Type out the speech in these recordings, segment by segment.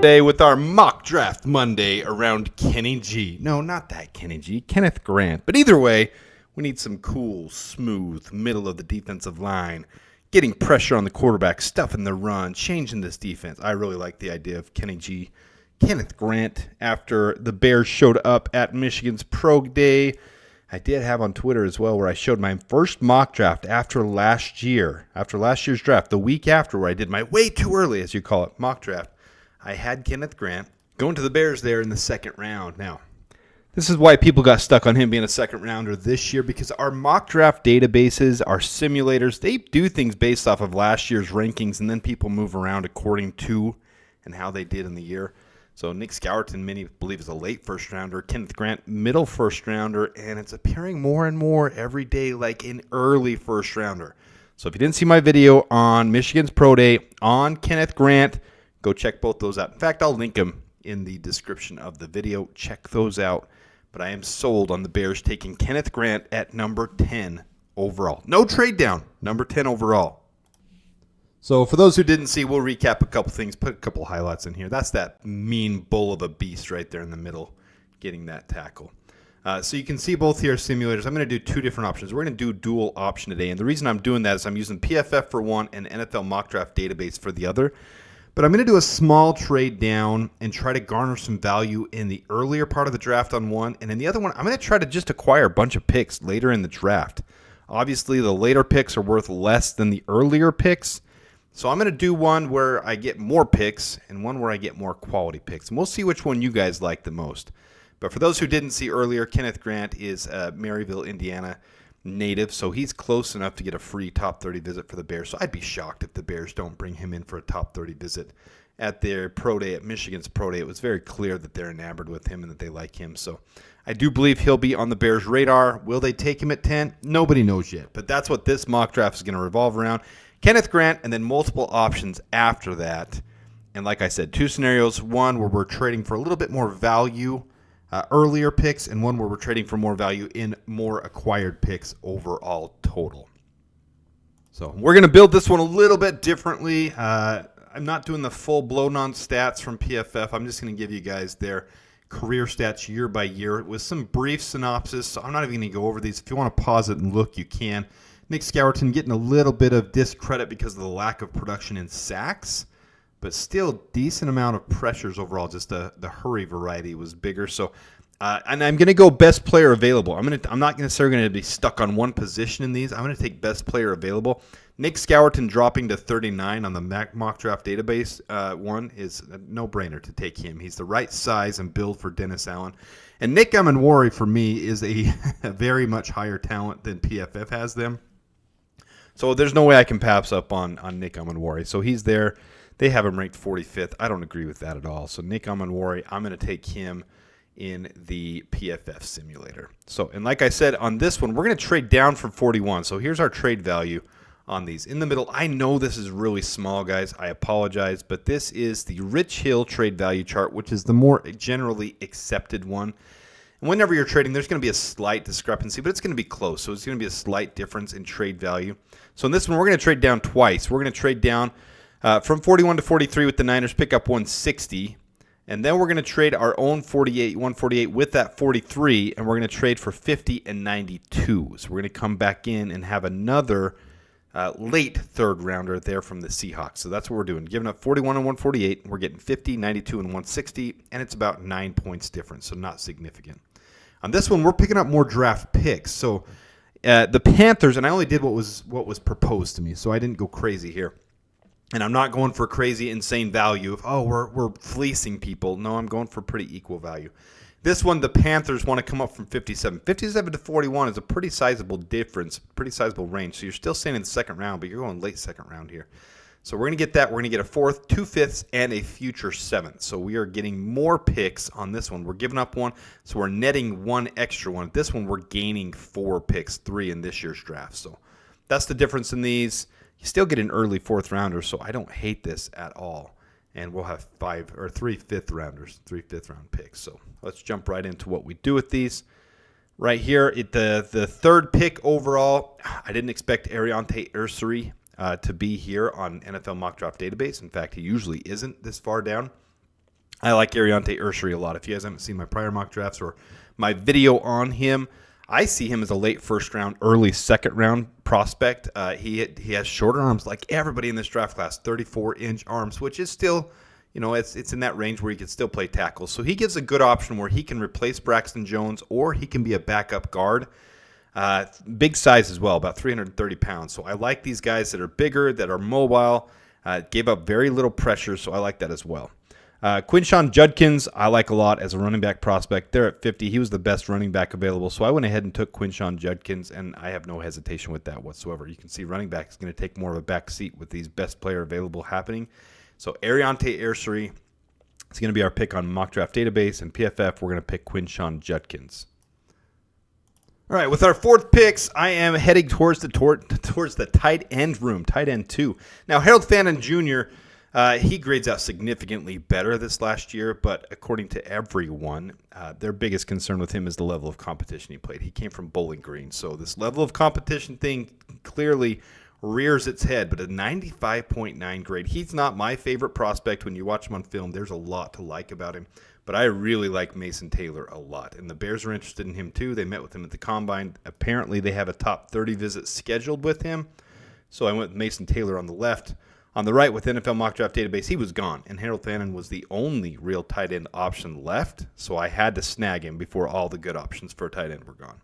Today with our mock draft Monday around Kenny G. No, not that Kenny G. Kenneth Grant. But either way, we need some cool, smooth, middle of the defensive line, getting pressure on the quarterback, stuffing the run, changing this defense. I really like the idea of Kenny G. Kenneth Grant after the Bears showed up at Michigan's Pro Day. I did have on Twitter as well where I showed my first mock draft after last year's draft, the week after where I did my way too early, as you call it, mock draft. I had Kenneth Grant going to the Bears there in the second round. Now, this is why people got stuck on him being a second rounder this year, because our mock draft databases, our simulators, they do things based off of last year's rankings, and then people move around according to and how they did in the year. So Nick Scourton, many believe, is a late first rounder. Kenneth Grant, middle first rounder, and it's appearing more and more every day like an early first rounder. So if you didn't see my video on Michigan's Pro Day on Kenneth Grant, go check both those out. In fact, I'll link them in the description of the video. Check those out. But I am sold on the Bears taking Kenneth Grant at number 10 overall. No trade down, number 10 overall. So for those who didn't see, we'll recap a couple things, put a couple highlights in here. That's that mean bull of a beast right there in the middle, getting that tackle. So you can see both here simulators. I'm going to do two different options. We're going to do dual option today. And the reason I'm doing that is I'm using PFF for one and NFL mock draft database for the other. But I'm going to do a small trade down and try to garner some value in the earlier part of the draft on one. And in the other one, I'm going to try to just acquire a bunch of picks later in the draft. Obviously, the later picks are worth less than the earlier picks. So I'm going to do one where I get more picks and one where I get more quality picks. And we'll see which one you guys like the most. But for those who didn't see earlier, Kenneth Grant is a Maryville, Indiana native, so he's close enough to get a free top 30 visit for the Bears. So I'd be shocked if the Bears don't bring him in for a top 30 visit at their Pro Day, at Michigan's Pro Day. It was very clear that they're enamored with him and that they like him. So I do believe he'll be on the Bears' radar. Will they take him at 10? Nobody knows yet, but that's what this mock draft is going to revolve around. Kenneth Grant, and then multiple options after that. And like I said, two scenarios. One where we're trading for a little bit more value, earlier picks, and one where we're trading for more value in more acquired picks overall total. So we're going to build this one a little bit differently. I'm not doing the full blown-on stats from PFF. I'm just going to give you guys their career stats year by year with some brief synopsis. So I'm not even going to go over these. If you want to pause it and look, you can. Nick Scourton getting a little bit of discredit because of the lack of production in sacks, but still decent amount of pressures overall. Just the hurry variety was bigger. So, and I'm going to go best player available. I'm not necessarily going to be stuck on one position in these. I'm going to take best player available. Nick Scourton dropping to 39 on the mock draft database one is a no-brainer to take him. He's the right size and build for Dennis Allen. And Nick Emenwari, for me, is a very much higher talent than PFF has them. So there's no way I can pass up on Nick Emenwari. So he's there. They have him ranked 45th. I don't agree with that at all. So Nick Emenwari, I'm going to take him in the PFF simulator. So, and like I said, on this one, we're going to trade down from 41. So here's our trade value on these. In the middle, I know this is really small, guys. I apologize, but this is the Rich Hill trade value chart, which is the more generally accepted one. And whenever you're trading, there's going to be a slight discrepancy, but it's going to be close. So it's going to be a slight difference in trade value. So in this one, we're going to trade down twice. We're going to trade down from 41 to 43 with the Niners, pick up 160. And then we're going to trade our own 148 with that 43, and we're going to trade for 50 and 92. So we're going to come back in and have another late third rounder there from the Seahawks. So that's what we're doing. Giving up 41 and 148. We're getting 50, 92, and 160, and it's about 9 points difference, so not significant. On this one, we're picking up more draft picks. So the Panthers, and I only did what was proposed to me, so I didn't go crazy here. And I'm not going for crazy, insane value of, we're fleecing people. No, I'm going for pretty equal value. This one, the Panthers want to come up from 57. 57 to 41 is a pretty sizable difference, pretty sizable range. So you're still staying in the second round, but you're going late second round here. So we're going to get that. We're going to get a fourth, 2 fifths, and a future seventh. So we are getting more picks on this one. We're giving up one, so we're netting one extra one. This one, we're gaining 4 picks, 3 in this year's draft. So that's the difference in these. You still get an early fourth rounder, so I don't hate this at all. And we'll have 3 fifth rounders, 3 fifth round picks. So let's jump right into what we do with these. Right here, the third pick overall, I didn't expect Ariante Ursary to be here on NFL Mock Draft Database. In fact, he usually isn't this far down. I like Ariante Ursery a lot. If you guys haven't seen my prior mock drafts or my video on him, I see him as a late first round, early second round prospect. He has shorter arms like everybody in this draft class, 34-inch arms, which is still, it's in that range where he can still play tackle. So he gives a good option where he can replace Braxton Jones or he can be a backup guard. Big size as well, about 330 pounds. So I like these guys that are bigger, that are mobile, gave up very little pressure, so I like that as well. Quinshawn Judkins, I like a lot as a running back prospect. There at 50, he was the best running back available, so I went ahead and took Quinshawn Judkins, and I have no hesitation with that whatsoever. You can see running back is going to take more of a back seat with these best player available happening. So Ariante Ursery is going to be our pick on Mock Draft Database, and PFF, we're going to pick Quinshawn Judkins. All right, with our fourth picks, I am heading towards the tight end room, tight end 2. Now, Harold Fannin Jr., he grades out significantly better this last year, but according to everyone, their biggest concern with him is the level of competition he played. He came from Bowling Green, so this level of competition thing clearly rears its head, but a 95.9 grade. He's not my favorite prospect. When you watch him on film, there's a lot to like about him, but I really like Mason Taylor a lot, and the Bears are interested in him too. They met with him at the Combine. Apparently, they have a top 30 visit scheduled with him, so I went with Mason Taylor on the left. On the right, with NFL Mock Draft Database, he was gone, and Harold Fannin was the only real tight end option left, so I had to snag him before all the good options for a tight end were gone.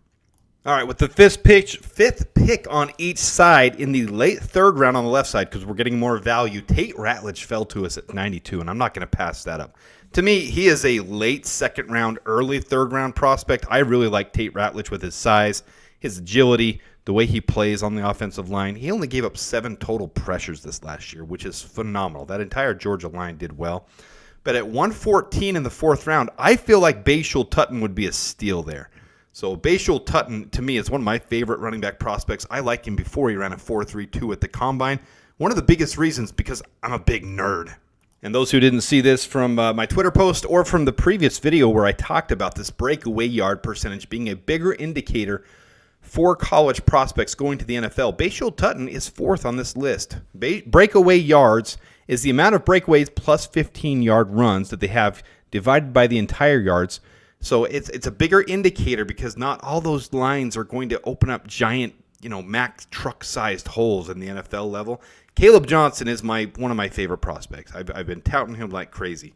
All right, with the fifth pick on each side in the late third round on the left side, because we're getting more value, Tate Ratledge fell to us at 92, and I'm not going to pass that up. To me, he is a late second round, early third round prospect. I really like Tate Ratledge with his size, his agility, the way he plays on the offensive line. He only gave up 7 total pressures this last year, which is phenomenal. That entire Georgia line did well. But at 114 in the fourth round, I feel like Bashul Tutton would be a steal there. So Bashul Tutton, to me, is one of my favorite running back prospects. I liked him before he ran a 4.32 at the Combine. One of the biggest reasons, because I'm a big nerd. And those who didn't see this from my Twitter post or from the previous video where I talked about this breakaway yard percentage being a bigger indicator for college prospects going to the NFL, Bashul Tutton is 4th on this list. Breakaway yards is the amount of breakaways plus 15-yard runs that they have divided by the entire yards. So it's a bigger indicator because not all those lines are going to open up giant, Mack truck-sized holes in the NFL level. Caleb Johnson is one of my favorite prospects. I've been touting him like crazy.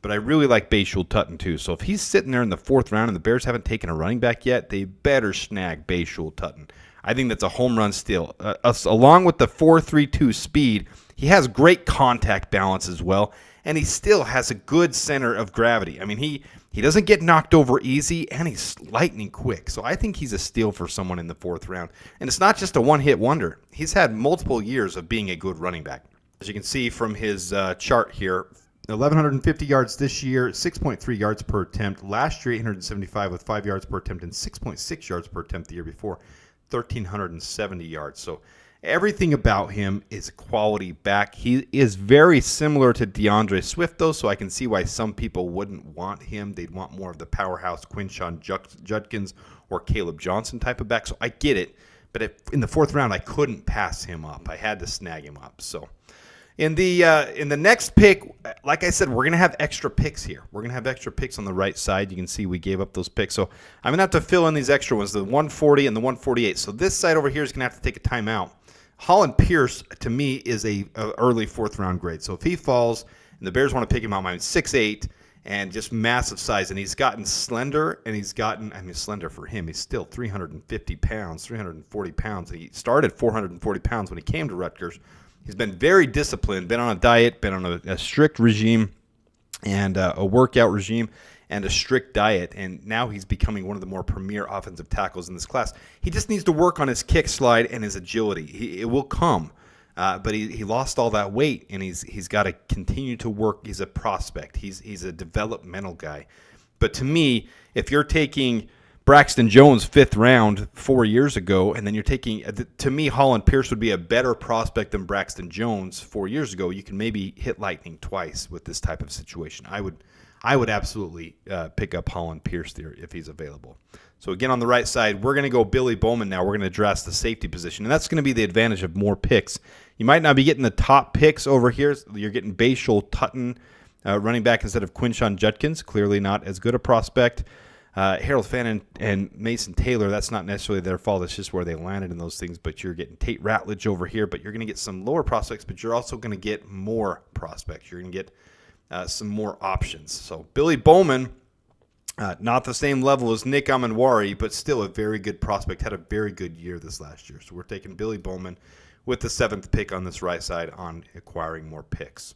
But I really like Bashul Tutton too. So if he's sitting there in the 4th round and the Bears haven't taken a running back yet, they better snag Bashul Tutton. I think that's a home run steal. Along with the 4.32 speed, he has great contact balance as well, and he still has a good center of gravity. I mean, he doesn't get knocked over easy, and he's lightning quick. So I think he's a steal for someone in the 4th round. And it's not just a one-hit wonder. He's had multiple years of being a good running back. As you can see from his chart here, 1,150 yards this year, 6.3 yards per attempt. Last year, 875 with 5 yards per attempt and 6.6 yards per attempt the year before, 1,370 yards. So everything about him is a quality back. He is very similar to DeAndre Swift, though, so I can see why some people wouldn't want him. They'd want more of the powerhouse Quinshawn Judkins or Caleb Johnson type of back, so I get it. But in the 4th round, I couldn't pass him up. I had to snag him up, so... In the next pick, like I said, we're going to have extra picks here. We're going to have extra picks on the right side. You can see we gave up those picks. So I'm going to have to fill in these extra ones, the 140 and the 148. So this side over here is going to have to take a timeout. Holland Pierce, to me, is a early 4th round grade. So if he falls and the Bears want to pick him out, I'm 6'8", and just massive size. And he's gotten slender, and slender for him. He's still 350 pounds, 340 pounds. He started 440 pounds when he came to Rutgers. He's been very disciplined, been on a diet, been on a strict regime and a workout regime and a strict diet, and now he's becoming one of the more premier offensive tackles in this class. He just needs to work on his kick slide and his agility. It will come, but he lost all that weight, and he's got to continue to work. He's a prospect. He's a developmental guy. But to me, if you're taking Braxton Jones 5th round 4 years ago, and then you're taking, to me, Holland Pierce would be a better prospect than Braxton Jones 4 years ago. You can maybe hit lightning twice with this type of situation. I would absolutely pick up Holland Pierce there if he's available. So again, on the right side, we're going to go Billy Bowman now. We're going to address the safety position, and that's going to be the advantage of more picks. You might not be getting the top picks over here. You're getting Bashul Tutton running back instead of Quinshon Judkins. Clearly not as good a prospect. Harold Fannin and Mason Taylor, that's not necessarily their fault. It's just where they landed in those things. But you're getting Tate Ratledge over here, but you're going to get some lower prospects, but you're also going to get more prospects. You're going to get some more options. So Billy Bowman, not the same level as Nick Amanwari, but still a very good prospect. Had a very good year this last year. So we're taking Billy Bowman with the 7th pick on this right side on acquiring more picks.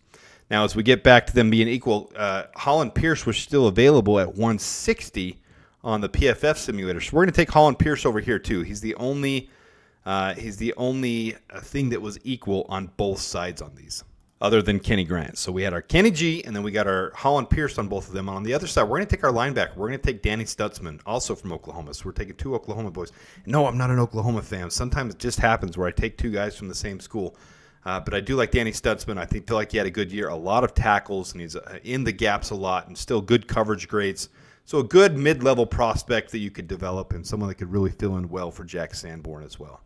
Now, as we get back to them being equal, Holland Pierce was still available at 160 on the PFF simulator. So we're going to take Holland Pierce over here too. He's the only thing that was equal on both sides on these, other than Kenny Grant. So we had our Kenny G, and then we got our Holland Pierce on both of them. And on the other side, we're going to take our linebacker. We're going to take Danny Stutzman, also from Oklahoma. So we're taking 2 Oklahoma boys. No, I'm not an Oklahoma fan. Sometimes it just happens where I take 2 guys from the same school. But I do like Danny Stutzman. I feel like he had a good year. A lot of tackles, and he's in the gaps a lot, and still good coverage grades. So a good mid-level prospect that you could develop, and someone that could really fill in well for Jack Sanborn as well.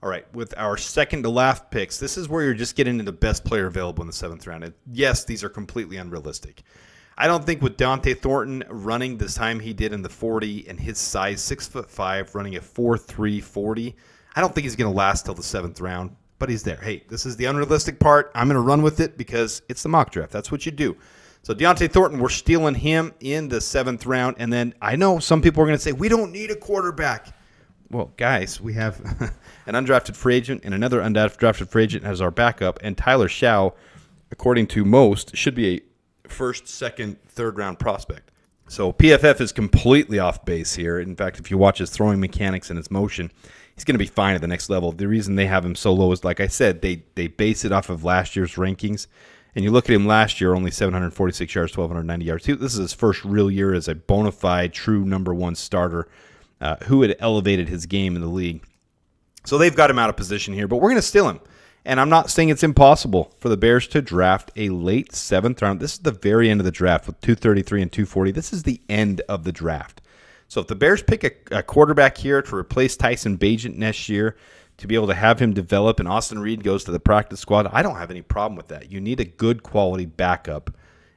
All right, with our second to last picks, this is where you're just getting into the best player available in the 7th round. And yes, these are completely unrealistic. I don't think with Dante Thornton running the time he did in the 40 and his size, 6'5", running a 4.3 40, I don't think he's going to last till the 7th round, but he's there. Hey, this is the unrealistic part. I'm going to run with it because it's the mock draft. That's what you do. So Deontay Thornton, we're stealing him in the 7th round. And then I know some people are going to say, we don't need a quarterback. Well, guys, we have an undrafted free agent and another undrafted free agent as our backup. And Tyler Shaw, according to most, should be a 1st, 2nd, 3rd round prospect. So PFF is completely off base here. In fact, if you watch his throwing mechanics and his motion, he's going to be fine at the next level. The reason they have him so low is, like I said, they base it off of last year's rankings. And you look at him last year, only 746 yards, 1,290 yards. This is his first real year as a bona fide, true number 1 starter who had elevated his game in the league. So they've got him out of position here, but we're going to steal him. And I'm not saying it's impossible for the Bears to draft a late 7th round. This is the very end of the draft with 233 and 240. This is the end of the draft. So if the Bears pick a quarterback here to replace Tyson Bagent next year, to be able to have him develop and Austin Reed goes to the practice squad, I don't have any problem with that. You need a good quality backup,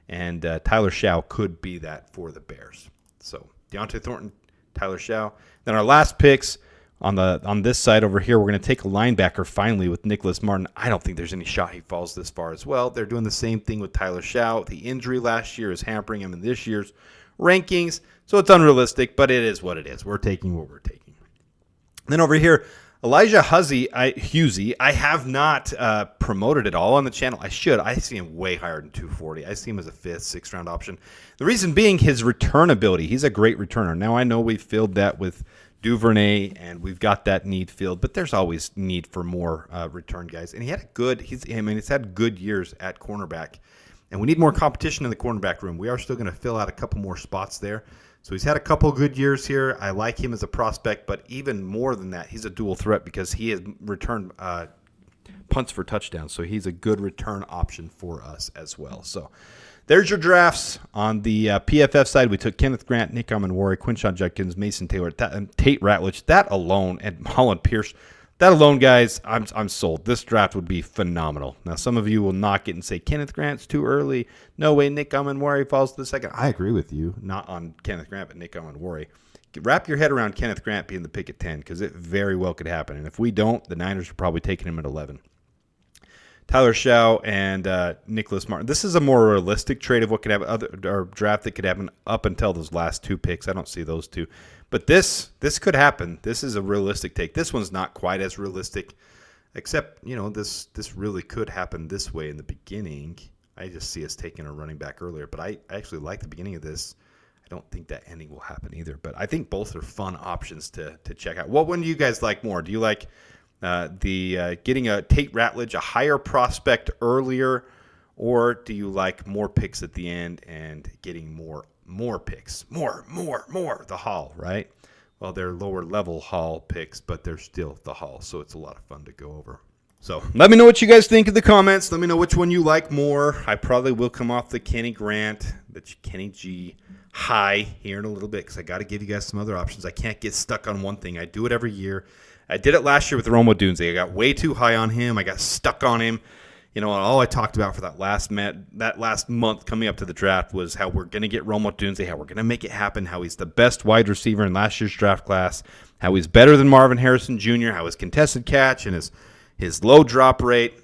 and Tyler Shaw could be that for the Bears. So Deontay Thornton, Tyler Shaw. Then our last picks on this side over here, we're going to take a linebacker finally with Nicholas Martin. I don't think there's any shot he falls this far as well. They're doing the same thing with Tyler Shaw. The injury last year is hampering him in this year's rankings, so it's unrealistic, but it is what it is. We're taking what we're taking. Then over here, Elijah Husey, I have not promoted at all on the channel. I should. I see him way higher than 240. I see him as a 5th, 6th round option. The reason being his return ability. He's a great returner. Now I know we've filled that with Duvernay and we've got that need filled, but there's always need for more return guys. And he had he's had good years at cornerback. And we need more competition in the cornerback room. We are still going to fill out a couple more spots there. So he's had a couple good years here. I like him as a prospect, but even more than that, he's a dual threat because he has returned punts for touchdowns. So he's a good return option for us as well. So there's your drafts. On the PFF side, we took Kenneth Grant, Nick Amanwari, Quinshon Judkins, Mason Taylor, and Tate Ratledge. That alone, and Holland Pierce. That alone, guys, I'm sold. This draft would be phenomenal. Now, some of you will knock it and say, Kenneth Grant's too early. No way Nick Amanwari falls to the 2nd. I agree with you. Not on Kenneth Grant, but Nick Amanwari. Wrap your head around Kenneth Grant being the pick at 10 because it very well could happen. And if we don't, the Niners are probably taking him at 11. Tyler Shaw and Nicholas Martin. This is a more realistic trade of what could happen, or draft that could happen up until those last 2 picks. I don't see those 2. But this could happen. This is a realistic take. This one's not quite as realistic, except, this really could happen this way in the beginning. I just see us taking a running back earlier, but I actually like the beginning of this. I don't think that ending will happen either, but I think both are fun options to check out. What one do you guys like more? Do you like getting a Tate Ratledge, a higher prospect earlier, or do you like more picks at the end and getting more picks, more, the haul, right? Well, they're lower level haul picks, but they're still the haul, so it's a lot of fun to go over. So let me know what you guys think in the comments. Let me know which one you like more. I probably will come off the Kenny Grant, the Kenny G high here in a little bit because I got to give you guys some other options. I can't get stuck on one thing. I do it every year. I did it last year with Rome Odunze. I got way too high on him. I got stuck on him. all I talked about for that last month coming up to the draft was how we're going to get Rome Odunze, how we're going to make it happen, how he's the best wide receiver in last year's draft class, how he's better than Marvin Harrison Jr., how his contested catch and his low drop rate.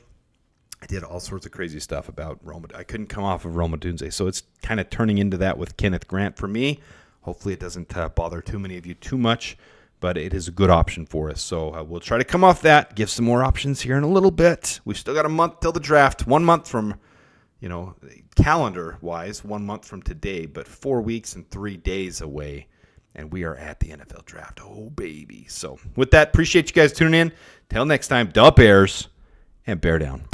I did all sorts of crazy stuff about Rome. I couldn't come off of Rome Odunze, so it's kind of turning into that with Kenneth Grant for me. Hopefully it doesn't bother too many of you too much, but it is a good option for us. So we'll try to come off that, give some more options here in a little bit. We've still got a month till the draft, 1 month from, calendar-wise, 1 month from today, but 4 weeks and 3 days away, and we are at the NFL draft. Oh, baby. So with that, appreciate you guys tuning in. Till next time, Duh Bears, and bear down.